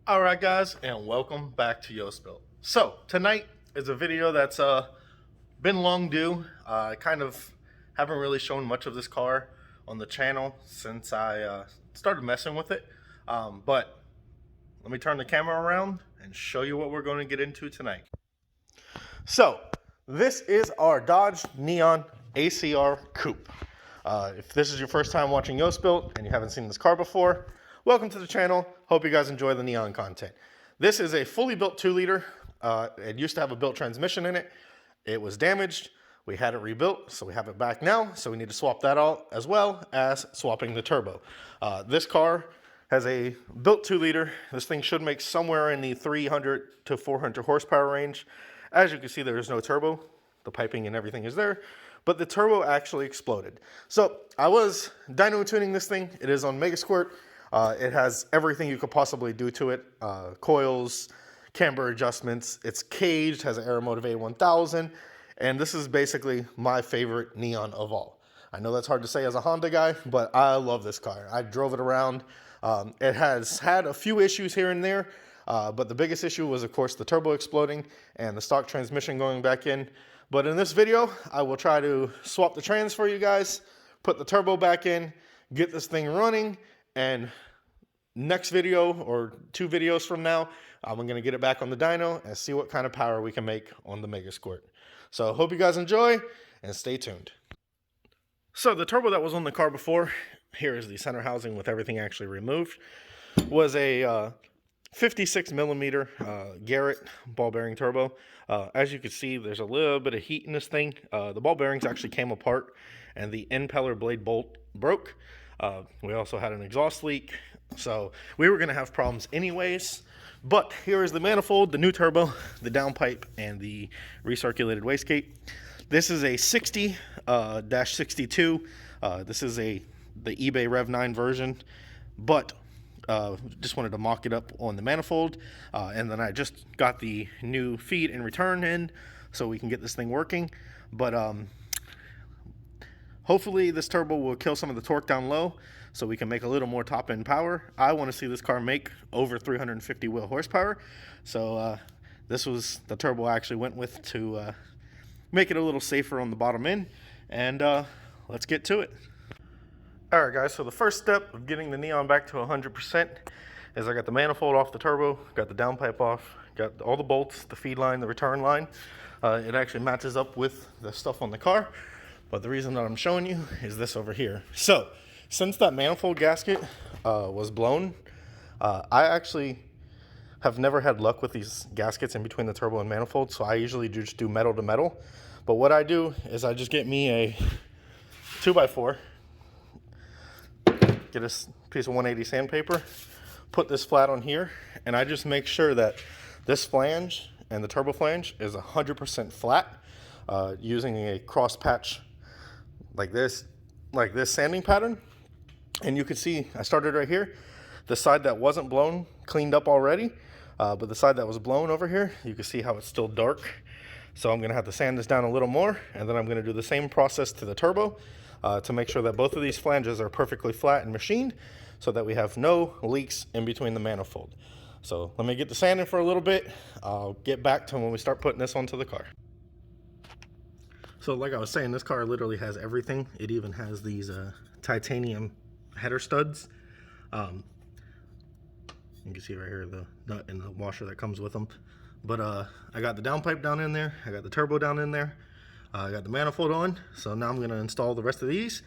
Alright guys, and welcome back to YoSpilt. So, tonight is a video that's been long due. I kind of haven't really shown much of this car on the channel since I started messing with it. But let me turn the camera around and show you what we're going to get into tonight. So, this is our Dodge Neon ACR Coupe. If this is your first time watching YoSpilt and you haven't seen this car before, welcome to the channel. Hope you guys enjoy the Neon content. This is a fully built 2-liter. It used to have a built transmission in it. It was damaged. We had it rebuilt, so we have it back now. So we need to swap that out as well as swapping the turbo. This car has a built 2-liter. This thing should make somewhere in the 300 to 400 horsepower range. As you can see, there is no turbo. The piping and everything is there, but the turbo actually exploded. So I was dyno tuning this thing. It is on Megasquirt. It has everything you could possibly do to it. Coils, camber adjustments. It's caged, has an Aeromotive A1000. And this is basically my favorite Neon of all. I know that's hard to say as a Honda guy, but I love this car. I drove it around. It has had a few issues here and there, but the biggest issue was, of course, the turbo exploding and the stock transmission going back in. But in this video, I will try to swap the trans for you guys, put the turbo back in, get this thing running, and next video or 2 videos from now, I'm going to get it back on the dyno and see what kind of power we can make on the Megasquirt. So hope you guys enjoy and stay tuned. So the turbo that was on the car before, here is the center housing with everything actually removed, was a 56 millimeter Garrett ball bearing turbo. As you can see, there's a little bit of heat in this thing. The ball bearings actually came apart and the impeller blade bolt broke. We also had an exhaust leak, so we were going to have problems anyways. But here is the manifold, the new turbo, the downpipe, and the recirculated wastegate. This is a 60-62. This is the eBay Rev 9 version, but just wanted to mock it up on the manifold, and then I just got the new feed and return in so we can get this thing working. But hopefully this turbo will kill some of the torque down low so we can make a little more top end power. I want to see this car make over 350 wheel horsepower. So this was the turbo I actually went with to make it a little safer on the bottom end. And let's get to it. All right, guys, so the first step of getting the Neon back to 100% is I got the manifold off the turbo, got the downpipe off, got all the bolts, the feed line, the return line. It actually matches up with the stuff on the car. But the reason that I'm showing you is this over here. So, since that manifold gasket was blown, I actually have never had luck with these gaskets in between the turbo and manifold, so I usually just do metal to metal. But what I do is I just get me a 2x4, get a piece of 180 sandpaper, put this flat on here, and I just make sure that this flange and the turbo flange is 100% flat, using a cross patch like this sanding pattern. And you can see I started right here. The side that wasn't blown cleaned up already, but the side that was blown over here, you can see how it's still dark. So I'm gonna have to sand this down a little more, and then I'm gonna do the same process to the turbo to make sure that both of these flanges are perfectly flat and machined so that we have no leaks in between the manifold. So let me get the sanding for a little bit. I'll get back to when we start putting this onto the car. So like I was saying, this car literally has everything. It even has these titanium header studs. You can see right here the nut and the washer that comes with them. But I got the downpipe down in there. I got the turbo down in there. I got the manifold on. So now I'm going to install the rest of these.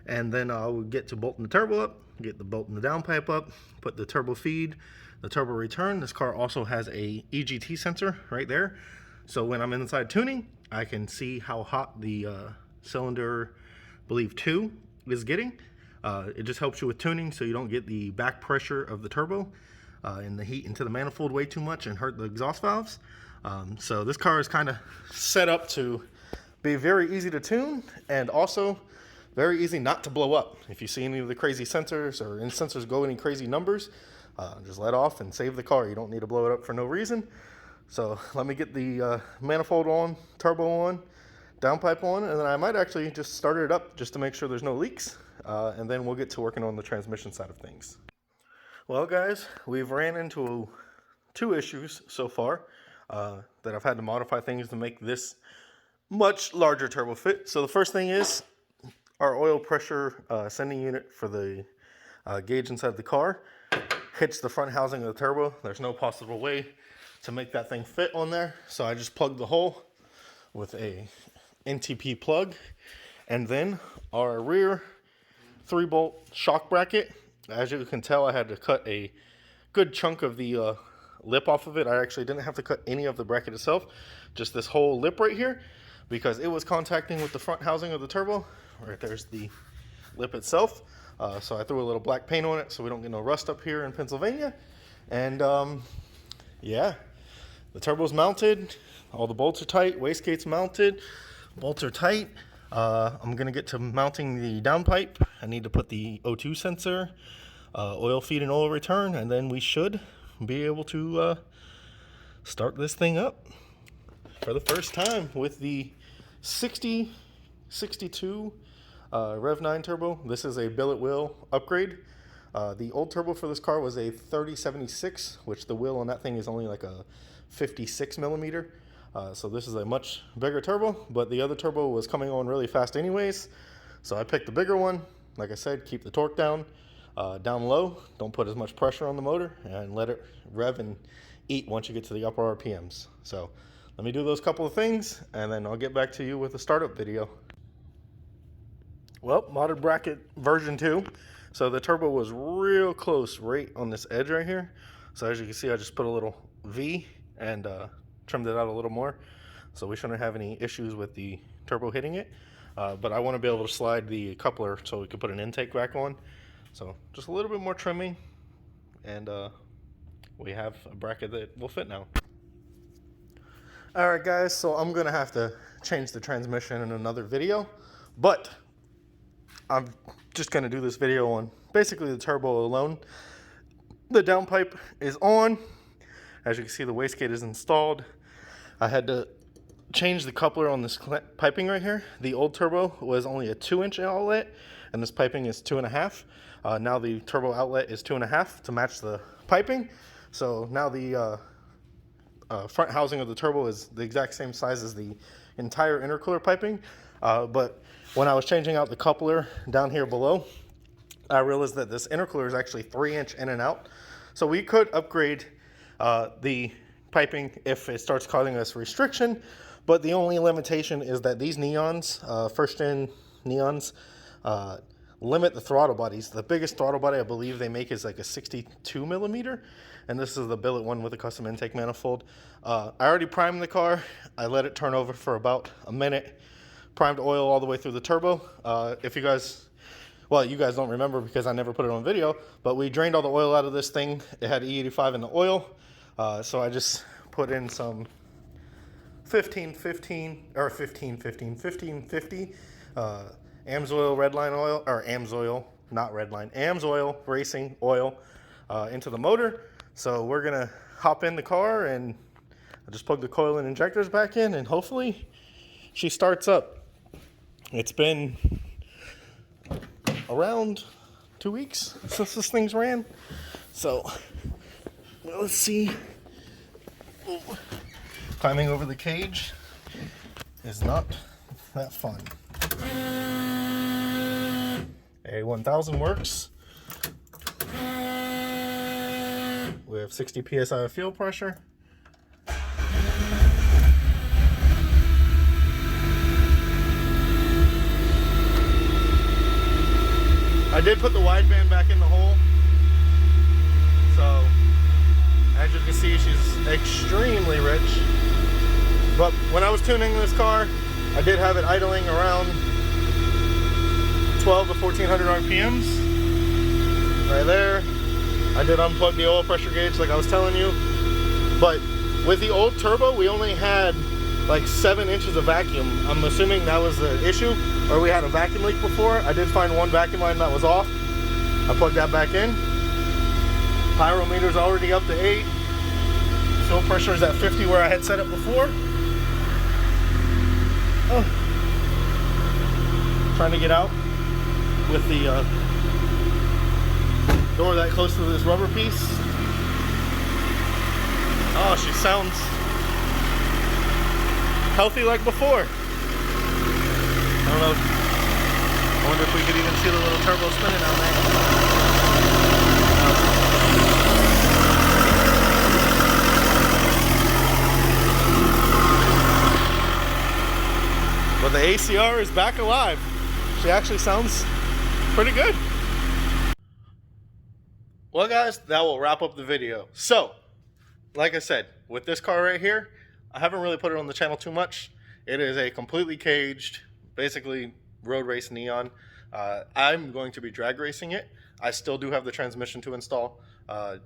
And then I'll get to bolting the turbo up, get the bolt and the downpipe up, put the turbo feed, the turbo return. This car also has a EGT sensor right there. So when I'm inside tuning, I can see how hot the cylinder, I believe 2, is getting. It just helps you with tuning so you don't get the back pressure of the turbo and the heat into the manifold way too much and hurt the exhaust valves. So this car is kind of set up to be very easy to tune and also very easy not to blow up. If you see any of the crazy sensors or sensors go any crazy numbers, just let off and save the car. You don't need to blow it up for no reason. So let me get the manifold on, turbo on, downpipe on, and then I might actually just start it up just to make sure there's no leaks, and then we'll get to working on the transmission side of things. Well guys, we've ran into two issues so far that I've had to modify things to make this much larger turbo fit. So the first thing is our oil pressure sending unit for the gauge inside the car hits the front housing of the turbo. There's no possible way to make that thing fit on there, so I just plugged the hole with a NTP plug, and then our rear 3-bolt shock bracket. As you can tell, I had to cut a good chunk of the lip off of it. I actually didn't have to cut any of the bracket itself, just this whole lip right here, because it was contacting with the front housing of the turbo. Right there's the lip itself. So I threw a little black paint on it so we don't get no rust up here in Pennsylvania. And yeah, the turbo's mounted, all the bolts are tight, wastegate's mounted, bolts are tight. I'm gonna get to mounting the downpipe. I need to put the O2 sensor, oil feed and oil return, and then we should be able to start this thing up for the first time with the 62 Rev 9 turbo. This is a billet wheel upgrade. The old turbo for this car was a 3076, which the wheel on that thing is only like a 56 millimeter. So this is a much bigger turbo, but the other turbo was coming on really fast anyways. So I picked the bigger one. Like I said, keep the torque down low. Don't put as much pressure on the motor and let it rev and eat once you get to the upper RPMs. So let me do those couple of things and then I'll get back to you with a startup video. Well, modded bracket version 2. So the turbo was real close right on this edge right here. So as you can see, I just put a little V and trimmed it out a little more. So we shouldn't have any issues with the turbo hitting it. But I want to be able to slide the coupler so we can put an intake back on. So just a little bit more trimming and we have a bracket that will fit now. Alright guys, so I'm going to have to change the transmission in another video. But I'm just going to do this video on basically the turbo alone. The downpipe is on. As you can see, the wastegate is installed. I had to change the coupler on this piping right here. The old turbo was only a 2-inch outlet, and this piping is 2.5. Now the turbo outlet is 2.5 to match the piping. So now the front housing of the turbo is the exact same size as the entire intercooler piping. But when I was changing out the coupler down here below, I realized that this intercooler is actually 3-inch in and out. So we could upgrade the piping if it starts causing us restriction, but the only limitation is that these Neons, first gen Neons, limit the throttle bodies. The biggest throttle body I believe they make is like a 62 millimeter, and this is the billet one with a custom intake manifold. I already primed the car. I let it turn over for about a minute. Primed oil all the way through the turbo. If you guys, well, you guys don't remember because I never put it on video, but we drained all the oil out of this thing. It had E85 in the oil, so I just put in some 1550 AMSOIL redline oil, or AMSOIL, not redline, AMSOIL racing oil into the motor. So we're gonna hop in the car and I just plug the coil and injectors back in and hopefully she starts up. It's been around 2 weeks since this thing's ran. So well, let's see. Ooh. Climbing over the cage is not that fun. A1000 works. We have 60 psi of fuel pressure. I did put the wideband back in the hole, so as you can see, she's extremely rich. But when I was tuning this car, I did have it idling around 12 to 1400 RPMs. Right there. I did unplug the oil pressure gauge like I was telling you. But with the old turbo, we only had like 7 inches of vacuum. I'm assuming that was the issue, or we had a vacuum leak before. I did find one vacuum line that was off. I plugged that back in. Pyrometer's already up to 8. Fuel pressure is at 50 where I had set it before. Oh. Trying to get out with the door that close to this rubber piece. Oh, she sounds healthy like before. I don't know. I wonder if we could even see the little turbo spinning out there. But the ACR is back alive. She actually sounds pretty good. Well guys, that will wrap up the video. So, like I said, with this car right here, I haven't really put it on the channel too much. It is a completely caged, basically road race Neon. I'm going to be drag racing it. I still do have the transmission to install.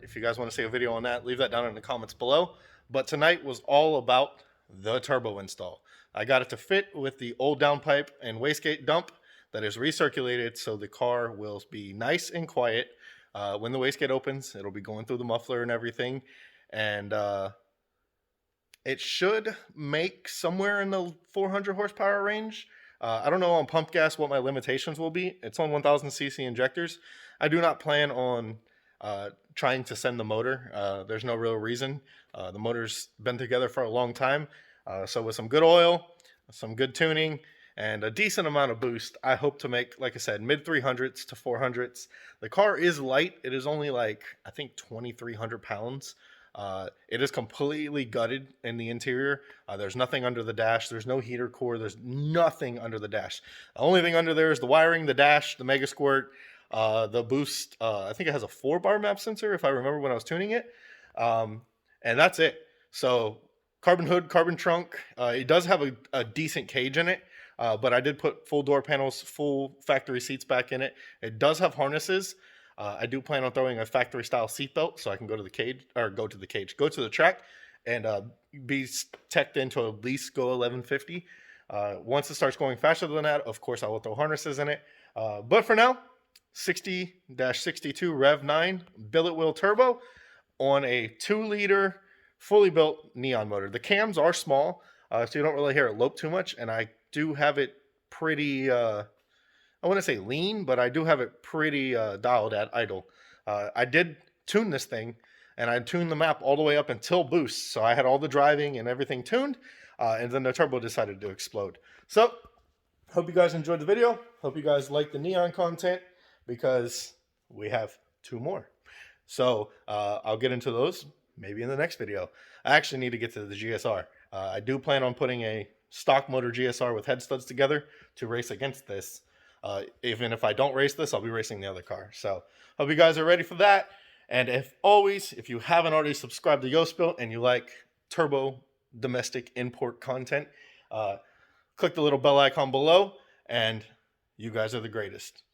If you guys want to see a video on that, leave that down in the comments below. But tonight was all about the turbo install. I got it to fit with the old downpipe and wastegate dump that is recirculated, so the car will be nice and quiet. When the wastegate opens, it'll be going through the muffler and everything. And it should make somewhere in the 400 horsepower range. I don't know on pump gas what my limitations will be. It's on 1000cc injectors. I do not plan on trying to send the motor. There's no real reason. The motor's been together for a long time. So with some good oil, some good tuning, and a decent amount of boost, I hope to make, like I said, mid 300s to 400s. The car is light. It is only like, I think 2,300 pounds. It is completely gutted in the interior. There's nothing under the dash. There's no heater core. There's nothing under the dash. The only thing under there is the wiring, the dash, the Mega Squirt, the boost. I think it has a 4-bar map sensor, if I remember when I was tuning it. And that's it. So carbon hood, carbon trunk. It does have a decent cage in it. But I did put full door panels, full factory seats back in it. It does have harnesses. I do plan on throwing a factory style seatbelt so I can go to the track and be teched in to at least go 1150. Once it starts going faster than that, of course I will throw harnesses in it. But for now, 60-62 Rev 9 billet wheel turbo on a 2-liter fully built Neon motor. The cams are small, so you don't really hear it lope too much, and I do have it pretty, I wouldn't say lean, but I do have it pretty dialed at idle. I did tune this thing, and I tuned the map all the way up until boost, so I had all the driving and everything tuned, and then the turbo decided to explode. So, hope you guys enjoyed the video. Hope you guys like the Neon content, because we have 2 more. So, I'll get into those maybe in the next video. I actually need to get to the GSR. I do plan on putting a stock motor GSR with head studs together to race against this. Even if I don't race this, I'll be racing the other car. So, hope you guys are ready for that. And if you haven't already subscribed to YoSpill and you like turbo domestic import content, click the little bell icon below, and you guys are the greatest.